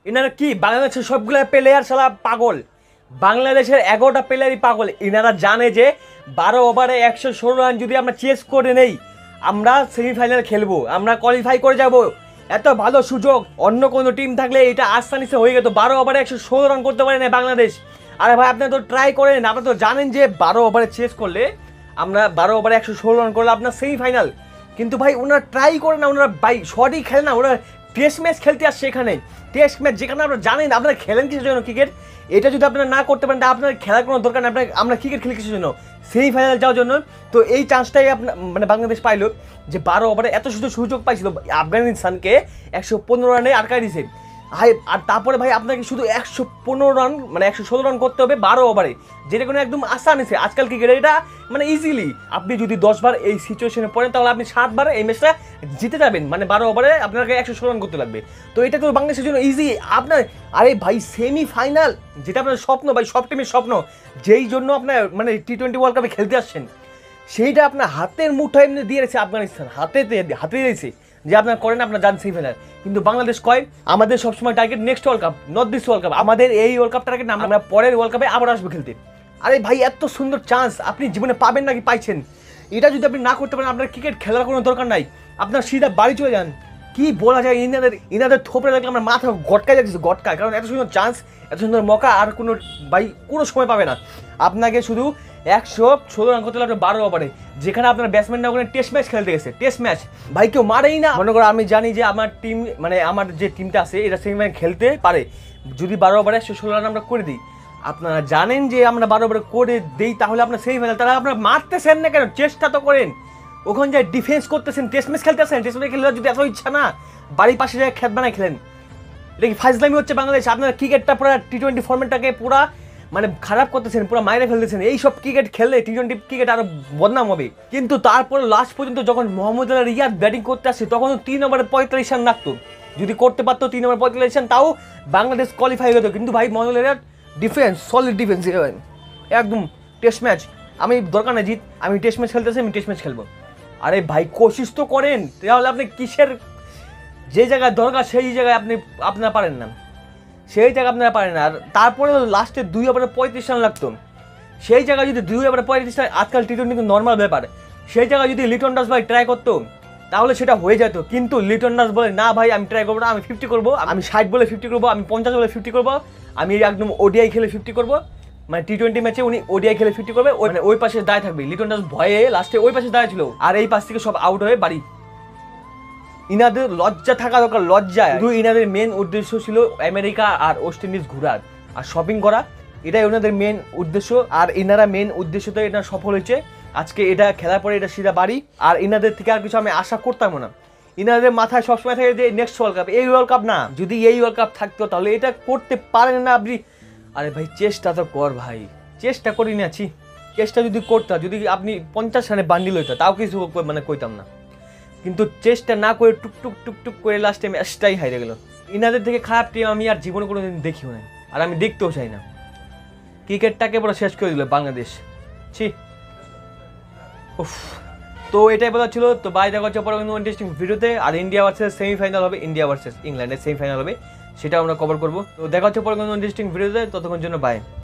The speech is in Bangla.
এনারা কি বাংলাদেশের সবগুলো প্লেয়ার শালা পাগল, বাংলাদেশের 11টা প্লেয়ারই পাগল। এনারা জানে যে 12 ওভারে 116 রান যদি আমরা চেস করে নেই আমরা সেমিফাইনাল খেলবো, আমরা কোয়ালিফাই করে যাব। এত ভালো সুযোগ অন্য কোনো টিম থাকলে এটা আসানিসে হয়ে যেত। 12 ওভারে 116 রান করতে পারে না বাংলাদেশ। আরে ভাই আপনারা তো ট্রাই করেন, আপনারা তো জানেন যে 12 ওভারে চেস করলে আমরা 12 ওভারে 116 রান করলে আপনার সেমিফাইনাল। কিন্তু ভাই ওনারা ট্রাই করে না, ওনারা ভাই শর্টই খেলে না, ওনারা টেস্ট ম্যাচ খেলতে আসছে এখানে। টেস্ট ম্যাচ যেখানে আপনারা জানেন আপনারা খেলেন কিসের জন্য ক্রিকেট, এটা যদি আপনারা না করতে পারেন আপনার খেলার কোনো দরকার নেই। আমরা ক্রিকেট খেলি কিসের জন্য, সেমিফাইনাল যাওয়ার জন্য। তো এই চান্সটাই আপনার মানে বাংলাদেশ পাইলো যে 12 ওভারে এত সুযোগ পাইছিল, আফগানিস্তানকে 115 রানে আটকাই দিয়েছে। ভাই আর তারপরে ভাই আপনাকে শুধু 115 রান মানে 116 রান করতে হবে 12 ওভারে, যেটা কোনো একদম আসান আছে আজকাল ক্রিকেটে। এটা মানে ইজিলি আপনি যদি 10 বার এই সিচুয়েশনে পড়েন তাহলে আপনি 7 বার এই ম্যাচটা জিতে যাবেন। মানে 12 ওভারে আপনাকে 116 রান করতে লাগবে। তো এটা তো বাংলাদেশের জন্য ইজি। আপনার আরে ভাই সেমিফাইনাল যেটা আপনার স্বপ্ন, ভাই সব টিমের স্বপ্ন, যেই জন্য আপনার মানে টি-20 ওয়ার্ল্ড কাপে খেলতে আসছেন, সেইটা আপনার হাতের মুঠোয় এমনি দিয়ে রেখেছে আফগানিস্তান, হাতে দিয়েছে যে আপনার করেন আপনার যান সেমিফাইনাল। কিন্তু বাংলাদেশ কয় আমাদের সবসময় target next world cup, not this world cup. আমাদের এই ওয়ার্ল্ড কাপ টার্গেট না, আমরা পরের ওয়ার্ল্ড কাপে আবার আসবো খেলতে। আরে ভাই এত সুন্দর চান্স আপনি জীবনে পাবেন নাকি পাইছেন? এটা যদি আপনি না করতে পারেন আপনার ক্রিকেট খেলার কোনো দরকার নাই, আপনার সিধা বাড়ি চলে যান। কি বলা যায়, ইনাদের থোপড়ে লাগলে আমার মাথা গটকায় যাচ্ছে, গটকায়। কারণ এত সুন্দর চান্স, এত সুন্দর মৌকা আর কোনো ভাই কোনো সময় পাবে না। আপনাকে শুধু 116 রান করতে লাগবে 12 ওভারে, যেখানে আপনার ব্যাটসম্যানরা ওখানে টেস্ট ম্যাচ খেলতে গেছে। টেস্ট ম্যাচ ভাই কেউ মারেই না। মনে করো আমি জানি যে আমার টিম মানে আমার যে টিমটা আছে এটা সেমিফাইনাল খেলতে পারে যদি 12 ওভারে 116 রান আমরা করে দিই। আপনারা জানেন যে আমরা 12 ওভারে করে দিই তাহলে আপনার সেমিফাইনাল। তাহলে আপনারা মারতেছেন না কেন? চেষ্টা তো করেন, ওখানে যায় ডিফেন্স করতেছেন, টেস্ট ম্যাচ খেলতেছেন। টেস্ট ম্যাচ খেলে যদি এত ইচ্ছা না বাড়ির পাশে যায় খেত বানায় খেলেন। এটা কি ফাইজলামি হচ্ছে বাংলাদেশ? আপনারা ক্রিকেটটা পুরো টি-20 ফরম্যাটটাকে পুরা মানে খারাপ করতেছেন, পুরো মাইরে ফেলতেছেন। এইসব ক্রিকেট খেললে টি-20 ক্রিকেট আরো বদনাম হবে। কিন্তু তারপরে লাস্ট পর্যন্ত যখন মোহাম্মদ আলী রিয়াদ ব্যাটিং করতে আসছে তখন 3 ওভারে 45 রান লাগতো। যদি করতে পারতো 3 ওভারে 45 রান তাও বাংলাদেশ কোয়ালিফাই হতো। কিন্তু ভাই Mohammad Ali Riyad defence, solid defence একদম। টেস্ট ম্যাচ আমি দরকার না জিত, আমি টেস্ট ম্যাচ খেলতেছি, আমি টেস্ট ম্যাচ খেলবো। আরে ভাই কোশিশ তো করেন, তাহলে আপনি কিসের যে জায়গায় দরকার সেই জায়গায় আপনারা পারেন না, সেই জায়গায় আপনারা পারেন না। আর তারপরে লাস্টে 2 ওভারে 35 রান লাগতো। সেই জায়গায় যদি 2 ওভারে 35 রান, আজকাল টি-20 কিন্তু নর্মাল ব্যাপার, সেই জায়গায় যদি লিটন দাস ভাই ট্রাই করতো তাহলে সেটা হয়ে যেত। কিন্তু লিটন দাস বলে না ভাই আমি ট্রাই করবো না, আমি 50 করবো, আমি 60 বলে 50 করবো, আমি 50 বলে 50 করবো, আমি একদম ওডিআই খেলে 50 করবো। মানে টি-20 ম্যাচে উনি ওডিআই খেলে 50 করবে, ওই পাশে দাঁড়িয়ে থাকবে। লিটন দাস ভয়ে লাস্টে ওই পাশে দাঁড়িয়ে ছিল, আর এই পাশ থেকে সব আউট হয়ে বাড়ি। ইনাদের লজ্জা থাকা দরকার, লজ্জা। শুধু ইনাদের মেন উদ্দেশ্য ছিল আমেরিকা আর ওয়েস্ট ইন্ডিজ ঘোরার আর শপিং করা, এটাই ওনাদের মেন উদ্দেশ্য। আর ইনারা মেন উদ্দেশ্যতে এটা সফল হয়েছে। আজকে এটা খেলার পরে এটা সিধা বাড়ি। আর ইনাদের থেকে আর কিছু আমি আশা করতাম না। ইনাদের মাথায় সবসময় থাকে যে নেক্সট ওয়ার্ল্ড কাপ, এই ওয়ার্ল্ড কাপ না। যদি এই ওয়ার্ল্ড কাপ থাকতো তাহলে এটা করতে পারেন না আপনি। আরে ভাই চেষ্টা তো কর ভাই, চেষ্টা করি না। চেষ্টা যদি করতাম, যদি আপনি 50 রানে বান্ডিল হইতো তাও কিছু মানে কইতাম না। কিন্তু চেষ্টা না করে টুকটুক করে লাস্টে ম্যাচটাই হারিয়ে গেল। ইনাদের থেকে খারাপ টিম আমি আর জীবনে কোনোদিন দেখিও না, আর আমি দেখতেও চাই না। ক্রিকেটটাকে পুরো শেষ করে দিল বাংলাদেশ, ছি। উফ, তো এটাই বলা ছিল। তো বাই দেখা হচ্ছে পরে কোনো ইন্টারেস্টিং ভিডিওতে। আর ইন্ডিয়া ভার্সেস সেমিফাইনাল হবে, ইন্ডিয়া ভার্সেস ইংল্যান্ডের সেমিফাইনাল হবে, সেটা আমরা কভার করবো। তো দেখা হচ্ছে পরে কোনো ইন্টারেস্টিং ভিডিওতে, ততক্ষণ জন্য বাই।